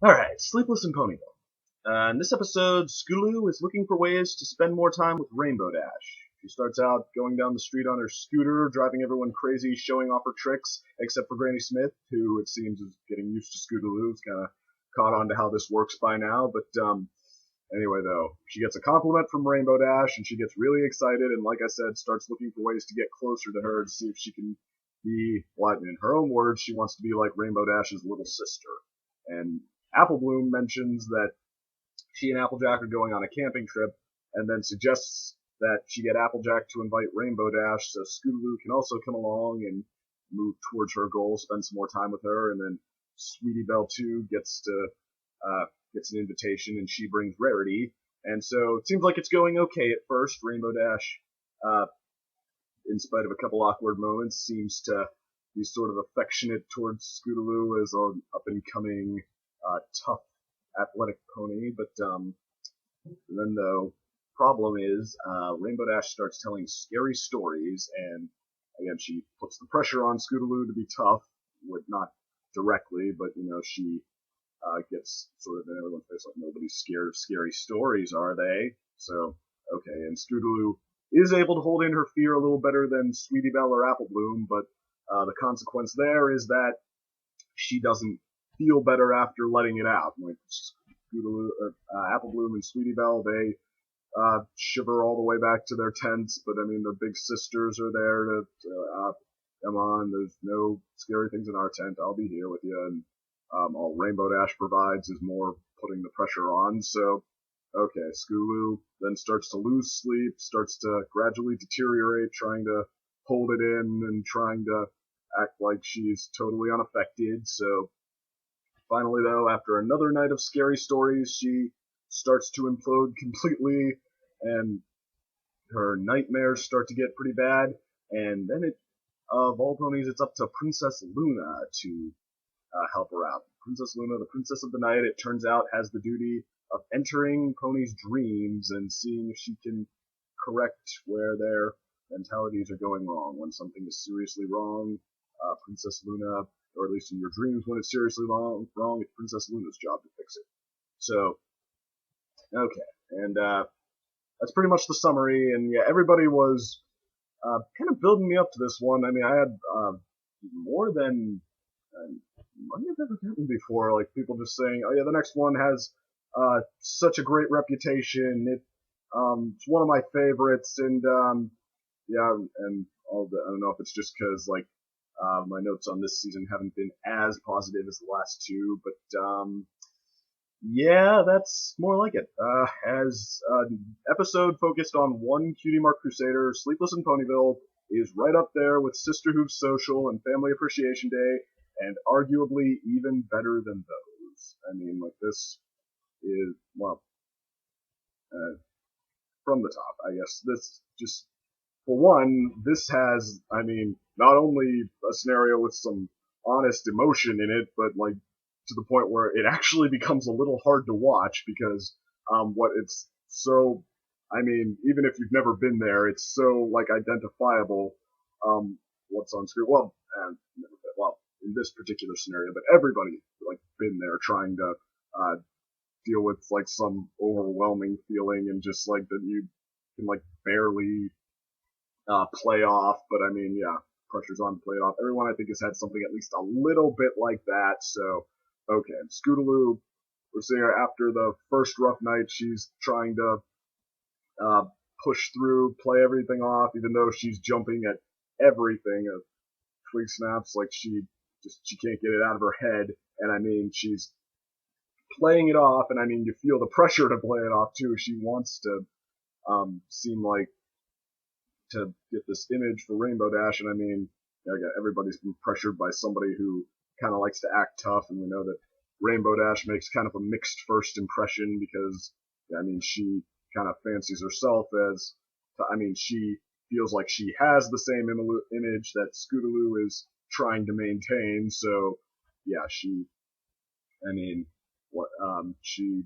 Alright, Sleepless in Ponyville. In this episode, Scootaloo is looking for ways to spend more time with Rainbow Dash. She starts out going down the street on her scooter, driving everyone crazy, showing off her tricks, except for Granny Smith, who it seems is getting used to Scootaloo. Is kind of caught on to how this works by now. But anyway, though, she gets a compliment from Rainbow Dash, and she gets really excited, and like I said, starts looking for ways to get closer to her to see if she can be, what, in her own words, she wants to be like Rainbow Dash's little sister. And Apple Bloom mentions that she and Applejack are going on a camping trip, and then suggests that she get Applejack to invite Rainbow Dash so Scootaloo can also come along and move towards her goal, spend some more time with her, and then Sweetie Belle too gets an invitation, and she brings Rarity. And so it seems like it's going okay at first. Rainbow Dash, uh, in spite of a couple awkward moments, seems to be sort of affectionate towards Scootaloo as an up and coming tough athletic pony. But then the problem is Rainbow Dash starts telling scary stories, and again she puts the pressure on Scootaloo to be tough, with not directly, but she gets sort of in everyone's face like nobody's scared of scary stories, are they? So okay, and Scootaloo is able to hold in her fear a little better than Sweetie Belle or Apple Bloom, but the consequence there is that she doesn't feel better after letting it out. Like Apple Bloom and Sweetie Belle, they shiver all the way back to their tents, but I mean, their big sisters are there to come on, there's no scary things in our tent, I'll be here with you, and all Rainbow Dash provides is more putting the pressure on, so, okay, Scootaloo then starts to lose sleep, starts to gradually deteriorate, trying to hold it in and trying to act like she's totally unaffected, so finally, though, after another night of scary stories, she starts to implode completely, and her nightmares start to get pretty bad. And then, of all ponies, it's up to Princess Luna to help her out. Princess Luna, the Princess of the Night, it turns out, has the duty of entering ponies' dreams and seeing if she can correct where their mentalities are going wrong. When something is seriously wrong, Princess Luna, or at least in your dreams when it's seriously wrong, it's Princess Luna's job to fix it. So, okay, and that's pretty much the summary. And yeah, everybody was kind of building me up to this one. I mean, I had more than money I've ever gotten before. Like people just saying, "Oh yeah, the next one has such a great reputation. It's one of my favorites." And yeah, and I don't know if it's just because like my notes on this season haven't been as positive as the last two, but yeah, that's more like it. As an episode focused on one Cutie Mark Crusader, Sleepless in Ponyville is right up there with Sister Hooves Social and Family Appreciation Day, and arguably even better than those. I mean, like this is, well, from the top, I guess. This just, for one, this has, I mean, not only a scenario with some honest emotion in it, but like to the point where it actually becomes a little hard to watch because what it's so, I mean, even if you've never been there, it's so like identifiable what's on screen. Well, in this particular scenario, but everybody like been there trying to deal with like some overwhelming feeling and just like that you can like barely play off. But I mean, yeah, pressure's on to play it off. Everyone I think has had something at least a little bit like that. So okay, Scootaloo, we're seeing her after the first rough night. She's trying to uh, push through, play everything off, even though she's jumping at everything. Twig snaps, like she can't get it out of her head. And I mean, she's playing it off, and I mean, you feel the pressure to play it off too. She wants to seem like to get this image for Rainbow Dash, and I mean, again, everybody's been pressured by somebody who kind of likes to act tough, and we know that Rainbow Dash makes kind of a mixed first impression because, I mean, she kind of fancies herself as, I mean, she feels like she has the same image that Scootaloo is trying to maintain, so yeah, I mean, she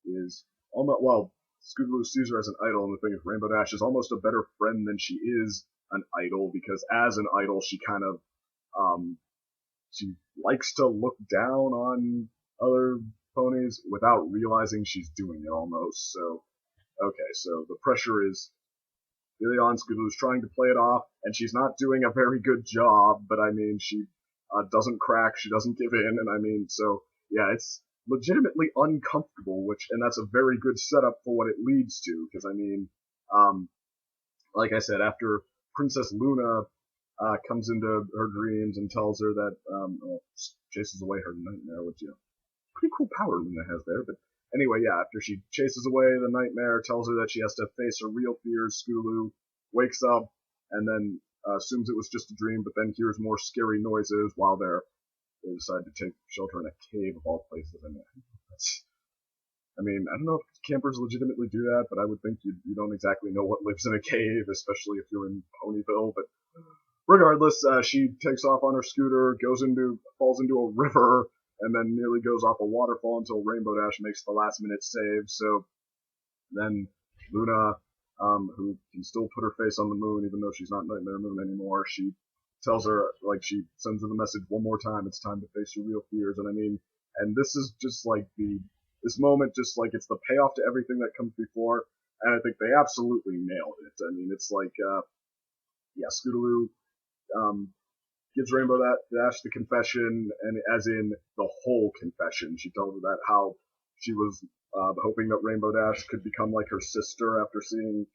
is almost, well, Scootaloo sees her as an idol, and the thing is, Rainbow Dash is almost a better friend than she is an idol, because as an idol, she kind of, she likes to look down on other ponies without realizing she's doing it almost. So, okay, so the pressure is really on. Scootaloo's trying to play it off, and she's not doing a very good job, but I mean, she doesn't crack, she doesn't give in, and I mean, so, yeah, it's legitimately uncomfortable, and that's a very good setup for what it leads to, because I mean, like I said, after Princess Luna comes into her dreams and tells her that, chases away her nightmare, which, pretty cool power Luna has there, but anyway, yeah, after she chases away the nightmare, tells her that she has to face her real fears, Scootaloo wakes up and then assumes it was just a dream, but then hears more scary noises while they decide to take shelter in a cave of all places. I mean, I don't know if campers legitimately do that, but I would think you don't exactly know what lives in a cave, especially if you're in Ponyville, but regardless, she takes off on her scooter, falls into a river, and then nearly goes off a waterfall until Rainbow Dash makes the last minute save. So then Luna, who can still put her face on the moon, even though she's not Nightmare Moon anymore, she tells her, she sends her the message one more time, it's time to face your real fears. And I mean, and this is just this moment, just it's the payoff to everything that comes before, and I think they absolutely nailed it. I mean, it's Scootaloo, gives Rainbow Dash the confession, and as in the whole confession. She tells her that how she was hoping that Rainbow Dash could become like her sister after seeing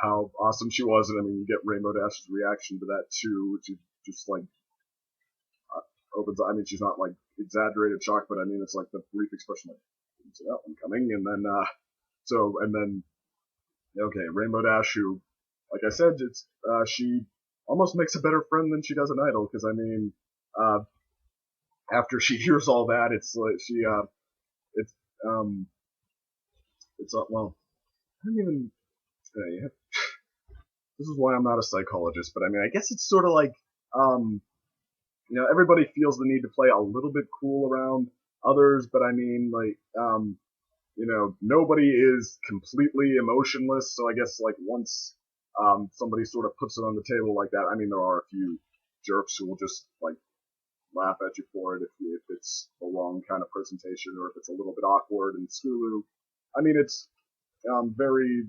how awesome she was, and I mean, you get Rainbow Dash's reaction to that too, which is just opens. I mean, she's not exaggerated shock, but I mean, it's the brief expression didn't see that one coming, and then okay, Rainbow Dash, who, like I said, she almost makes a better friend than she does an idol, because I mean, after she hears all that, it's well, I don't even. Yeah, this is why I'm not a psychologist, but I mean, I guess it's sort of everybody feels the need to play a little bit cool around others, but I mean, nobody is completely emotionless, so I guess once somebody sort of puts it on the table like that, I mean, there are a few jerks who will just laugh at you for it if it's a wrong kind of presentation or if it's a little bit awkward. And Scootaloo, I mean, it's very,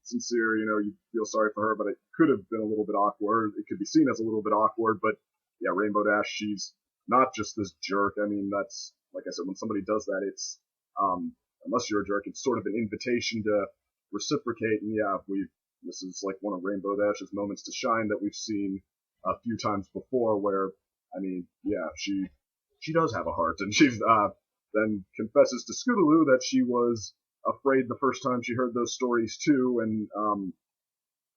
sincere, you feel sorry for her, but it could have been a little bit awkward. It could be seen as a little bit awkward, but yeah, Rainbow Dash, she's not just this jerk. I mean, that's, like I said, when somebody does that, it's, unless you're a jerk, it's sort of an invitation to reciprocate. And yeah, this is one of Rainbow Dash's moments to shine that we've seen a few times before, where, I mean, yeah, she does have a heart, and she's, then confesses to Scootaloo that she was afraid the first time she heard those stories too, and,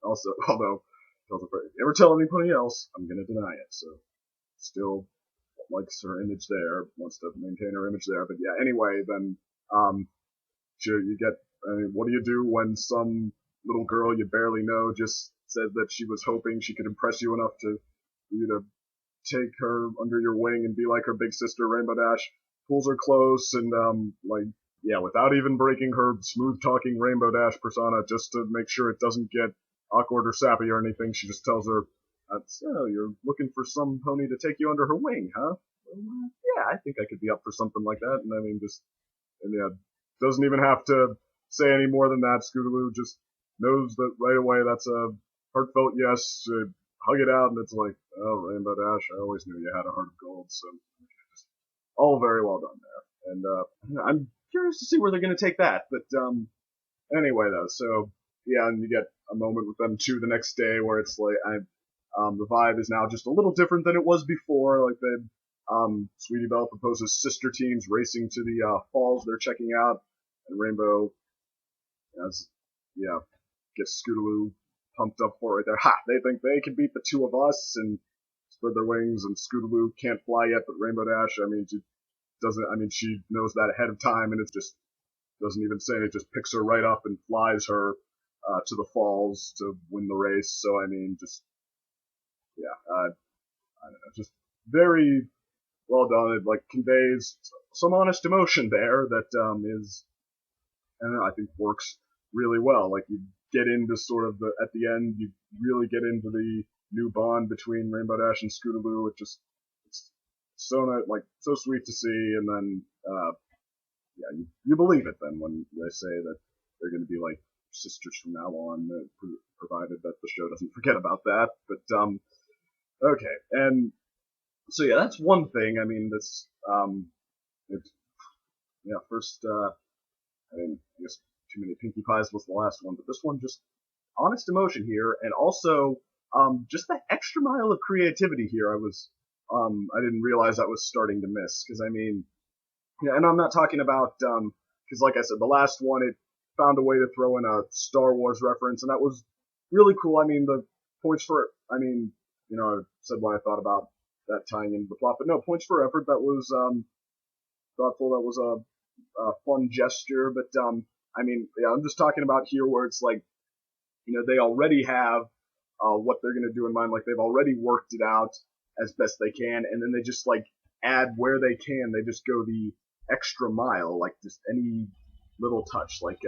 also, although, tells her, if you ever tell anybody else, I'm gonna deny it, so, still likes her image there, wants to maintain her image there, but yeah, anyway, then, what do you do when some little girl you barely know just said that she was hoping she could impress you enough for you to take her under your wing and be like her big sister, Rainbow Dash, pulls her close and, without even breaking her smooth-talking Rainbow Dash persona, just to make sure it doesn't get awkward or sappy or anything, she just tells her, so, you're looking for some pony to take you under her wing, huh? Well, yeah, I think I could be up for something like that, and I mean, doesn't even have to say any more than that. Scootaloo just knows that right away that's a heartfelt yes, hug it out, and it's oh, Rainbow Dash, I always knew you had a heart of gold, so just all very well done there. And I'm curious to see where they're going to take that, but anyway, though, so, yeah, and you get a moment with them, too, the next day, where it's the vibe is now just a little different than it was before, Sweetie Belle proposes sister teams racing to the falls they're checking out, and Rainbow gets Scootaloo pumped up for it. They think they can beat the two of us, and spread their wings, and Scootaloo can't fly yet, but Rainbow Dash, she knows that ahead of time, and it just doesn't even say it, just picks her right up and flies her to the falls to win the race. So, I mean, I don't know, just very well done. It conveys some honest emotion there that is, I don't know, I think works really well. You get into sort of at the end, you really get into the new bond between Rainbow Dash and Scootaloo. It's so like so sweet to see, and then yeah, you believe it then when they say that they're going to be like sisters from now on, provided that the show doesn't forget about that. But okay, and so yeah, that's one thing. I mean, this it's yeah, first I mean, I guess Too Many Pinkie Pies was the last one, but this one just honest emotion here, and also just that extra mile of creativity here. I didn't realize I was starting to miss, because I mean, yeah, and I'm not talking about because like I said, the last one it found a way to throw in a Star Wars reference, and that was really cool. I mean, the points for I mean, you know, I said what I thought about that tying into the plot, but no, points for effort. That was thoughtful. That was a fun gesture, but I mean, yeah, I'm just talking about here where it's like, you know, they already have what they're gonna do in mind. Like they've already worked it out as best they can, and then they just like add where they can. They just go the extra mile, like just any little touch. Like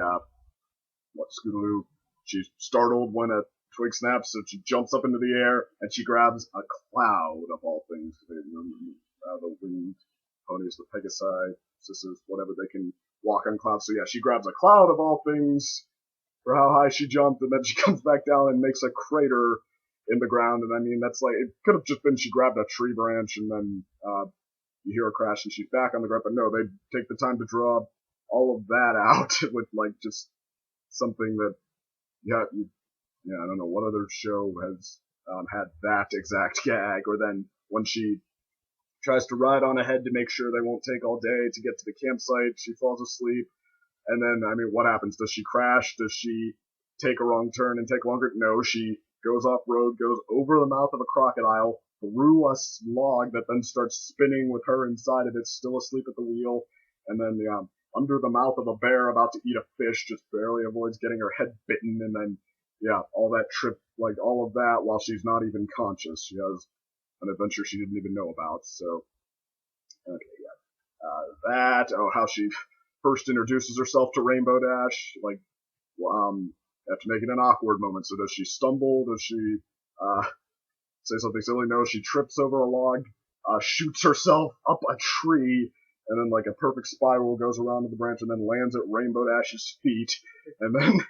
what Scootaloo, she's startled when a twig snaps, so she jumps up into the air and she grabs a cloud of all things. The winged ponies, the Pegasi, sisters, whatever, they can walk on clouds. So yeah, she grabs a cloud of all things for how high she jumped, and then she comes back down and makes a crater in the ground. And I mean, that's like, it could have just been she grabbed a tree branch and then you hear her crash and she's back on the ground. But no, they take the time to draw all of that out with like just something that, yeah, I don't know what other show has had that exact gag. Or then when she tries to ride on ahead to make sure they won't take all day to get to the campsite, she falls asleep. And then, I mean, what happens? Does she crash? Does she take a wrong turn and take longer? No, she goes off road, goes over the mouth of a crocodile, through a log that then starts spinning with her inside of it, still asleep at the wheel, and then under the mouth of a bear about to eat a fish, just barely avoids getting her head bitten, and then, yeah, all that trip, like all of that while she's not even conscious. She has an adventure she didn't even know about, so, okay, yeah. How she first introduces herself to Rainbow Dash, like, have to make it an awkward moment. So does she stumble? Does she say something silly? No, she trips over a log, shoots herself up a tree, and then like a perfect spiral goes around to the branch and then lands at Rainbow Dash's feet, and then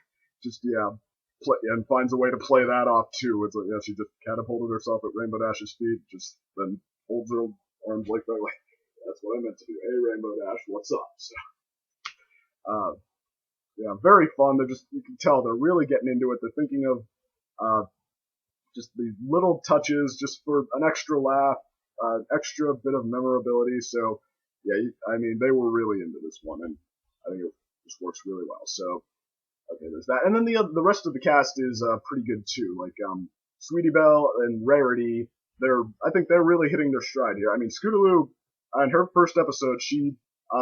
just and finds a way to play that off too. It's like, yeah, she just catapulted herself at Rainbow Dash's feet, just then holds her arms like that, like, that's what I meant to do. Hey, Rainbow Dash, what's up? So, yeah, very fun. You can tell they're really getting into it. They're thinking of just these little touches just for an extra laugh, extra bit of memorability. So, yeah, I mean, they were really into this one, and I think it just works really well. So, okay, there's that. And then the rest of the cast is pretty good too. Like Sweetie Belle and Rarity, I think they're really hitting their stride here. I mean, Scootaloo, in her first episode, she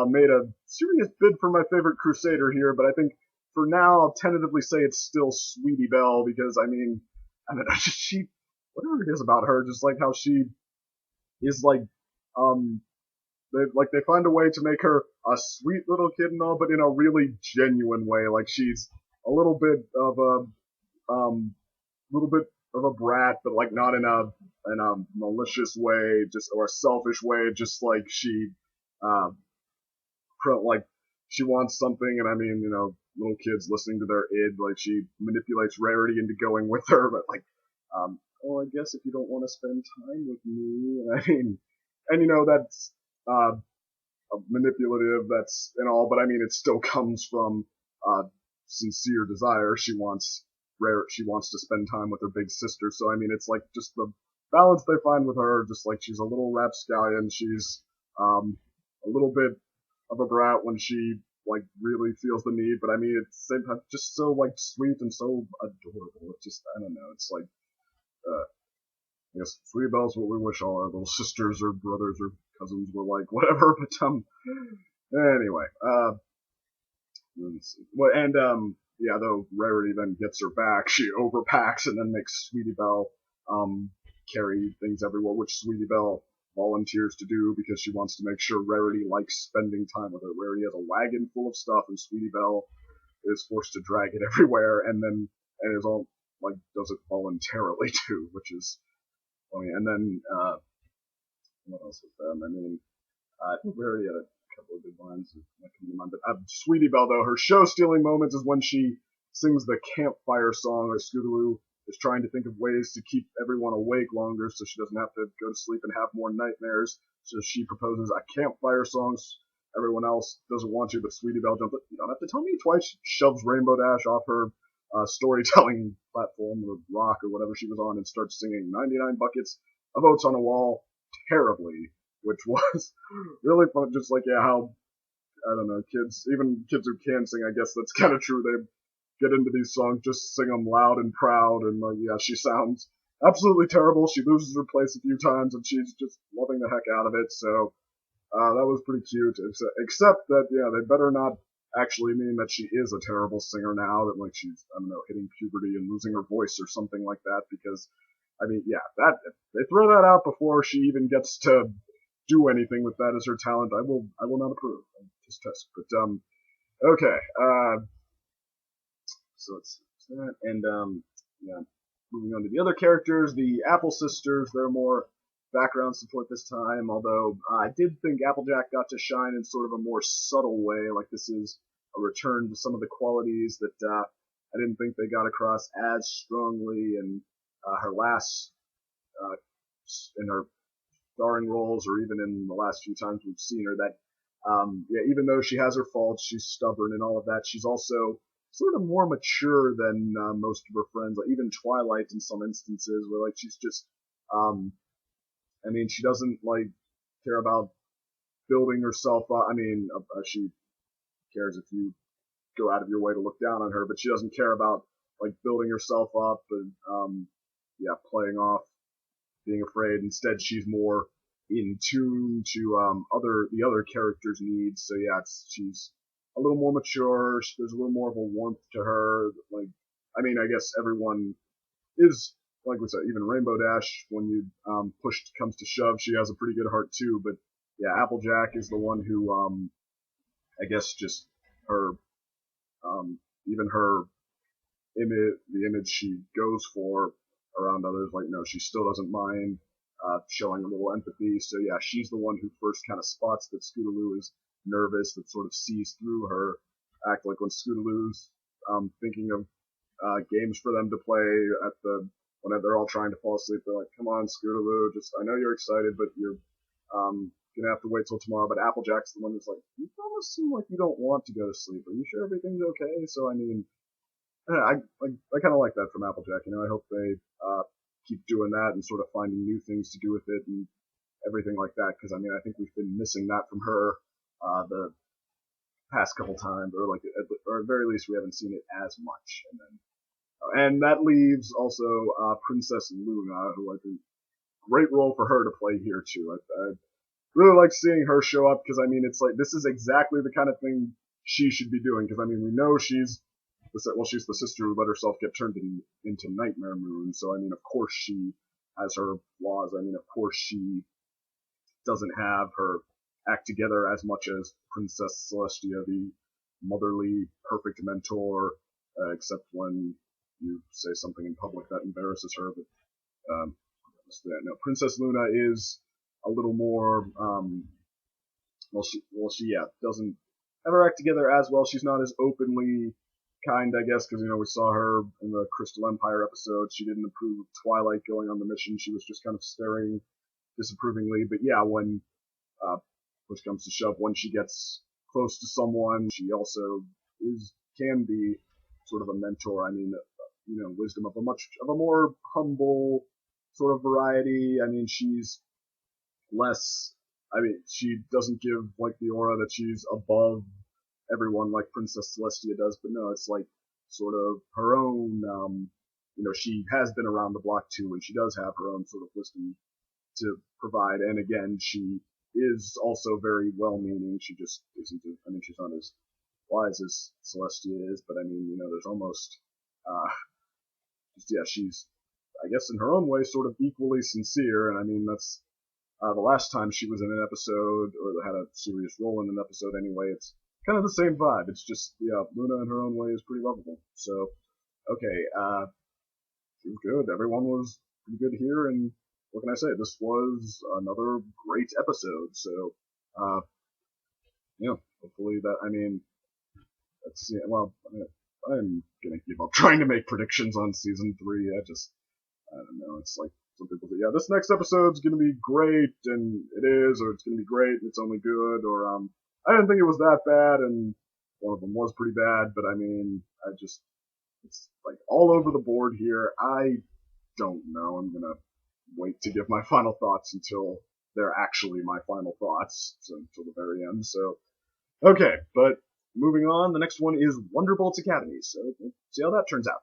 made a serious bid for my favorite Crusader here, but I think for now I'll tentatively say it's still Sweetie Belle, because I mean, I don't know, she, whatever it is about her, just like how she is like, they find a way to make her a sweet little kid and all, but in a really genuine way. Like she's a little bit of a brat, but like not in a malicious way, just, or a selfish way, just like she, like she wants something, and I mean, you know, little kids listening to their id, like she manipulates Rarity into going with her, but like, oh, I guess if you don't want to spend time with me, and I mean, and you know, that's, manipulative, that's, and all, but I mean, it still comes from, sincere desire. She wants to spend time with her big sister, so I mean, it's like, just the balance they find with her, just like, she's a little rapscallion, she's, a little bit of a brat when she, like, really feels the need, but I mean, it's just so, like, sweet and so adorable. It's just, I don't know, it's like, I guess Sweetie Belle's what we wish all our little sisters or brothers or cousins were like, whatever, but, anyway, let's see. Well, and, yeah, though Rarity then gets her back, she overpacks and then makes Sweetie Belle, carry things everywhere, which Sweetie Belle volunteers to do because she wants to make sure Rarity likes spending time with her. Rarity has a wagon full of stuff, and Sweetie Belle is forced to drag it everywhere, and is all, like, does it voluntarily too, which is funny. And then, what else was there? I mean, I think we already had a couple of good lines. But Sweetie Belle, though, her show-stealing moments is when she sings the campfire song, or Scootaloo is trying to think of ways to keep everyone awake longer so she doesn't have to go to sleep and have more nightmares. So she proposes a campfire song. Everyone else doesn't want to, but Sweetie Belle jumps up. You don't have to tell me twice. She shoves Rainbow Dash off her storytelling platform or rock or whatever she was on and starts singing 99 Buckets of Oats on a Wall terribly, which was really fun. Just like, yeah, how, I don't know, even kids who can sing, I guess that's kind of true. They get into these songs, just sing them loud and proud, and like, yeah, she sounds absolutely terrible. She loses her place a few times, and she's just loving the heck out of it. So that was pretty cute. Except that, yeah, they better not actually mean that she is a terrible singer now, that like she's, I don't know, hitting puberty and losing her voice or something like that. Because, I mean, yeah, that if they throw that out before she even gets to do anything with that as her talent, I will not approve. Just test. But okay. So it's that, and yeah. Moving on to the other characters, the Apple sisters, they're more background support this time, although I did think Applejack got to shine in sort of a more subtle way, like this is a return to some of the qualities that I didn't think they got across as strongly in her last, in her starring roles, or even in the last few times we've seen her, that, yeah, even though she has her faults, she's stubborn and all of that, she's also sort of more mature than most of her friends, like even Twilight in some instances, where like she's just, I mean, she doesn't like care about building herself up. I mean, she cares if you go out of your way to look down on her, but she doesn't care about like building herself up and, yeah, playing off being afraid. Instead, she's more in tune to the other characters' needs. So yeah, she's a little more mature. There's a little more of a warmth to her. Like, I mean, I guess everyone is, like we said, even Rainbow Dash, when you push comes to shove, she has a pretty good heart too. But yeah, Applejack is the one who, I guess, just her, even her image, the image she goes for around others, like, no, she still doesn't mind showing a little empathy. So yeah, she's the one who first kind of spots that Scootaloo is nervous, that sort of sees through her act. Like when Scootaloo's thinking of games for them to play when they're all trying to fall asleep, they're like, come on, Scootaloo, just, I know you're excited, but you're gonna have to wait till tomorrow. But Applejack's the one who's like, you almost seem like you don't want to go to sleep. Are you sure everything's okay? So I mean, I kind of like that from Applejack. You know, I hope they keep doing that and sort of finding new things to do with it and everything like that. Because I mean, I think we've been missing that from her the past couple times, or like, or at the very least, we haven't seen it as much. And that leaves also Princess Luna, who I think great role for her to play here too. I really like seeing her show up, because I mean, it's like, this is exactly the kind of thing she should be doing. Because I mean, we know she's the sister who let herself get turned into Nightmare Moon. So I mean, of course she has her flaws. I mean, of course she doesn't have her act together as much as Princess Celestia, the motherly, perfect mentor, except when you say something in public that embarrasses her. But no, Princess Luna is a little more, she doesn't have her act together as well. She's not as openly kind, I guess, because, you know, we saw her in the Crystal Empire episode. She didn't approve of Twilight going on the mission. She was just kind of staring disapprovingly. But yeah, when push comes to shove, when she gets close to someone, she also can be sort of a mentor. I mean, you know, wisdom of a more humble sort of variety. I mean, she's less, I mean, she doesn't give like the aura that she's above everyone like Princess Celestia does, but no, it's like sort of her own, you know, she has been around the block too, and she does have her own sort of wisdom to provide. And again, she is also very well-meaning. She just isn't, I mean, she's not as wise as Celestia is, but I mean, you know, there's almost, she's, I guess in her own way, sort of equally sincere. And I mean, that's, the last time she was in an episode, or had a serious role in an episode anyway, it's kind of the same vibe. It's just, yeah, Luna in her own way is pretty lovable. So, okay, it was good. Everyone was pretty good here, and what can I say? This was another great episode. So, yeah, hopefully that, I mean, let's see, well, I'm gonna give up trying to make predictions on season 3. I don't know, it's like, some people say, yeah, this next episode's gonna be great, and it is, or it's gonna be great, and it's only good, or, I didn't think it was that bad, and one of them was pretty bad, but I mean, it's like all over the board here. I don't know, I'm gonna wait to give my final thoughts until they're actually my final thoughts, so until the very end, so, okay, but moving on, the next one is Wonderbolt's Academy, so we'll see how that turns out.